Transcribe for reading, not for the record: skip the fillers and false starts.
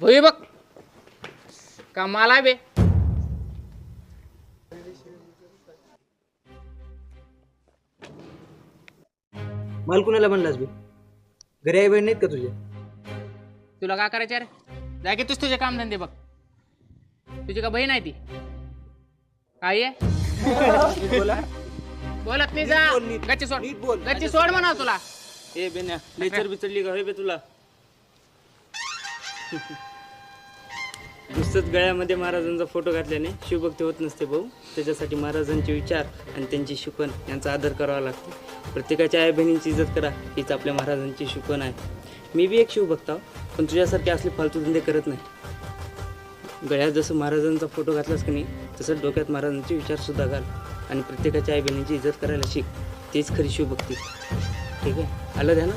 भोई बघ कामाला बे. माल कुणाला म्हणलास बे? घरी आई बहीण नाहीत का तुझे? तुला काय करायचं रे? जा की तूच तुझे काम धंदे बघ. तुझी का बहीण आहे ती? काय आहे? बोला. बोलत नाही जा. गच्ची सोड. गच्ची सोड म्हणा तुला. ए बेन्या लेचर बिचडली का होय बे तुला? नुसतंच गळ्यामध्ये महाराजांचा फोटो घातल्याने शिवभक्ती होत नसते भाऊ. त्याच्यासाठी महाराजांचे विचार आणि त्यांची शिकवण यांचा आदर करावा लागतो. प्रत्येकाच्या आई बहिणींची इज्जत करा हीच आपल्या महाराजांची शिकवण आहे. मी बी एक शिवभक्त आहो, पण तुझ्यासारखे असले फालतू धंदे करत नाही. गळ्यात जसं महाराजांचा फोटो घातलास की नाही तसं डोक्यात महाराजांचे विचारसुद्धा घाल आणि प्रत्येकाच्या आई बहिणींची इज्जत करायला शिक. तेच खरी शिवभक्ती. ठीक आहे, आलं ध्यान.